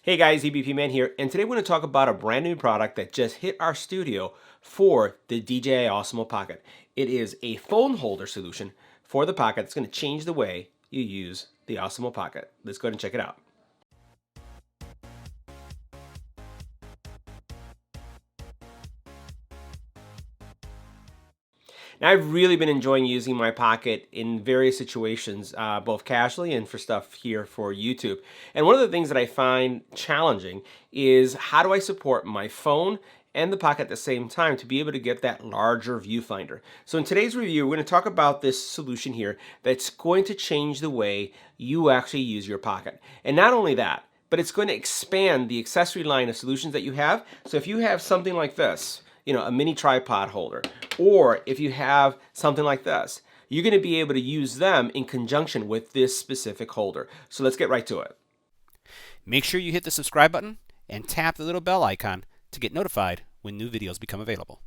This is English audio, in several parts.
Hey guys, EBPMAN here, and today we're going to talk about a brand new product that just hit our studio for the DJI Osmo Pocket. It is a phone holder solution for the Pocket that's going to change the way you use the Osmo Pocket. Let's go ahead and check it out. Now, I've really been enjoying using my Pocket in various situations, both casually and for stuff here for YouTube. And one of the things that I find challenging is how do I support my phone and the Pocket at the same time to be able to get that larger viewfinder. So in today's review, we're going to talk about this solution here that's going to change the way you actually use your Pocket. And not only that, but it's going to expand the accessory line of solutions that you have. So if you have something like this, a mini tripod holder, or if you have something like this, you're going to be able to use them in conjunction with this specific holder. So let's get right to it. Make sure you hit the subscribe button and tap the little bell icon to get notified when new videos become available.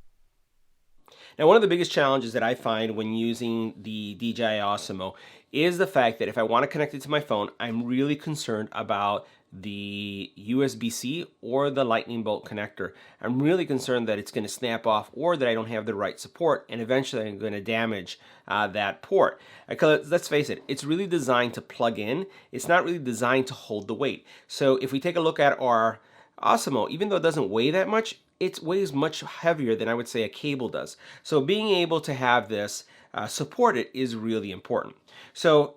Now, one of the biggest challenges that I find when using the DJI Osmo is the fact that if I want to connect it to my phone, I'm really concerned about the USB-C or the lightning bolt connector. I'm really concerned that it's going to snap off or that I don't have the right support, and eventually I'm going to damage that port. Because let's face it, it's really designed to plug in. It's not really designed to hold the weight. So if we take a look at our Osmo, even though it doesn't weigh that much, it weighs much heavier than I would say a cable does. So being able to have this supported is really important. So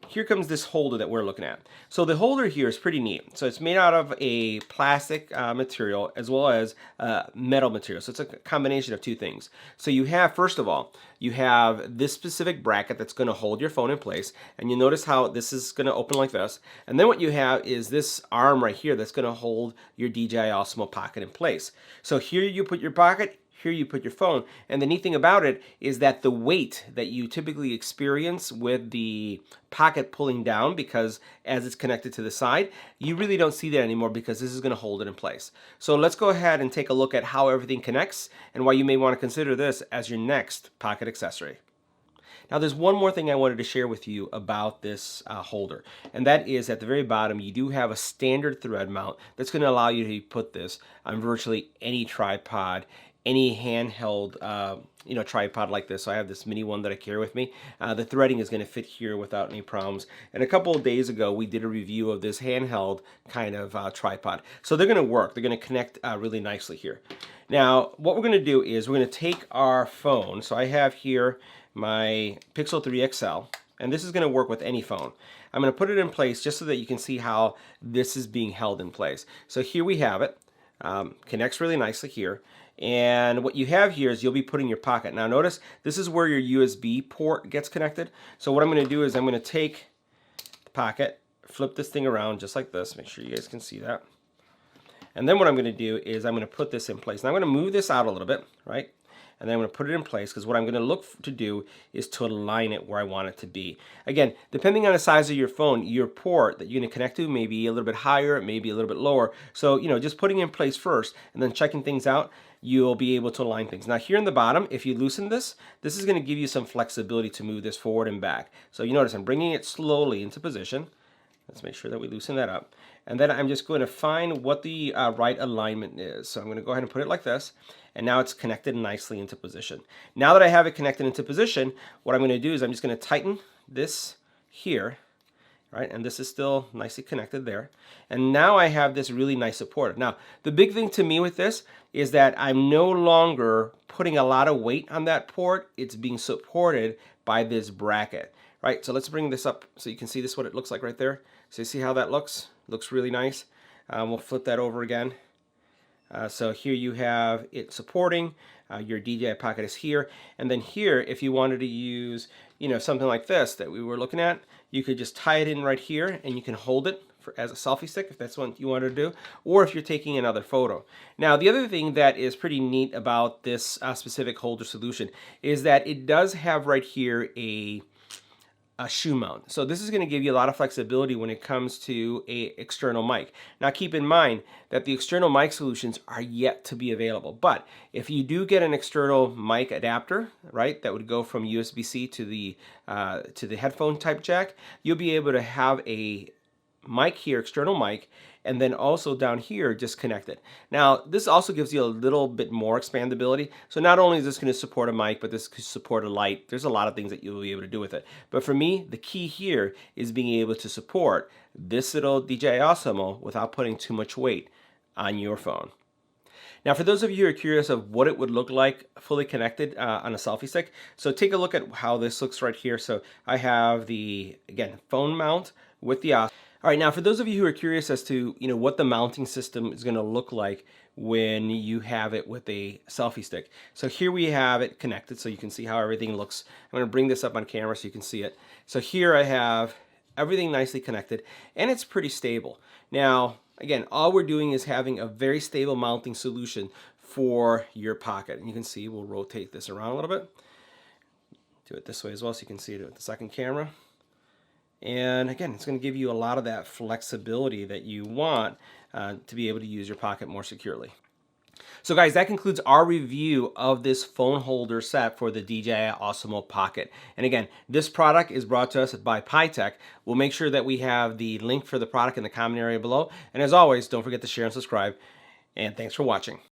here comes this holder that we're looking at. So the holder here is pretty neat. So it's made out of a plastic material as well as metal material. So it's a combination of two things. So you have, first of all, you have this specific bracket that's going to hold your phone in place. And you notice how this is going to open like this. And then what you have is this arm right here that's going to hold your DJI Osmo Pocket in place. So here you put your Pocket. Here you put your phone, and the neat thing about it is that the weight that you typically experience with the Pocket pulling down, because as it's connected to the side, you really don't see that anymore because this is going to hold it in place. So let's go ahead and take a look at how everything connects and why you may want to consider this as your next Pocket accessory. Now, there's one more thing I wanted to share with you about this holder, and that is at the very bottom, you do have a standard thread mount that's going to allow you to put this on virtually any tripod, any handheld tripod like this. So I have this mini one that I carry with me. The threading is going to fit here without any problems. And a couple of days ago, we did a review of this handheld kind of tripod. So they're going to work. They're going to connect really nicely here. Now, what we're going to do is we're going to take our phone. So I have here my Pixel 3 XL, and this is going to work with any phone. I'm going to put it in place just so that you can see how this is being held in place. So here we have it. Connects really nicely here. And what you have here is you'll be putting your Pocket. Now notice this is where your USB port gets connected. So what I'm going to do is I'm going to take the Pocket, flip this thing around just like this. Make sure you guys can see that. And then what I'm going to do is I'm going to put this in place. Now I'm going to move this out a little bit, right? And then I'm going to put it in place because what I'm going to look to do is to align it where I want it to be. Again, depending on the size of your phone, your port that you're going to connect to may be a little bit higher, it may be a little bit lower. So, just putting it in place first and then checking things out, you'll be able to align things. Now here in the bottom, if you loosen this, this is going to give you some flexibility to move this forward and back. So you notice I'm bringing it slowly into position. Let's make sure that we loosen that up. And then I'm just going to find what the right alignment is. So I'm going to go ahead and put it like this. And now it's connected nicely into position. Now that I have it connected into position, what I'm going to do is I'm just going to tighten this here. Right, and this is still nicely connected there. And now I have this really nice support. Now, the big thing to me with this is that I'm no longer putting a lot of weight on that port. It's being supported by this bracket. Right, so let's bring this up so you can see this, what it looks like right there. So you see how that looks? Looks really nice. We'll flip that over again. So here you have it supporting. Your DJI Pocket is here. And then here, if you wanted to use, something like this that we were looking at, you could just tie it in right here and you can hold it as a selfie stick if that's what you wanted to do, or if you're taking another photo. Now, the other thing that is pretty neat about this specific holder solution is that it does have right here a shoe mount. So this is going to give you a lot of flexibility when it comes to a external mic. Now keep in mind that the external mic solutions are yet to be available. But if you do get an external mic adapter, right, that would go from USB-C to the headphone type jack, you'll be able to have a mic here, external mic, and then also down here, just connect it. Now, this also gives you a little bit more expandability. So not only is this going to support a mic, but this could support a light. There's a lot of things that you'll be able to do with it. But for me, the key here is being able to support this little DJI Osmo without putting too much weight on your phone. Now, for those of you who are curious of what it would look like fully connected on a selfie stick, so take a look at how this looks right here. So I have the, again, phone mount with the Osmo. All right, now for those of you who are curious as to what the mounting system is going to look like when you have it with a selfie stick. So here we have it connected, so you can see how everything looks. I'm going to bring this up on camera so you can see it. So here I have everything nicely connected, and it's pretty stable. Now, again, all we're doing is having a very stable mounting solution for your pocket. And you can see, we'll rotate this around a little bit. Do it this way as well so you can see it with the second camera. And again, it's going to give you a lot of that flexibility that you want to be able to use your pocket more securely. So guys, that concludes our review of this phone holder set for the DJI Osmo Pocket. And again, this product is brought to us by PyTech. We'll make sure that we have the link for the product in the comment area below. And as always, don't forget to share and subscribe. And thanks for watching.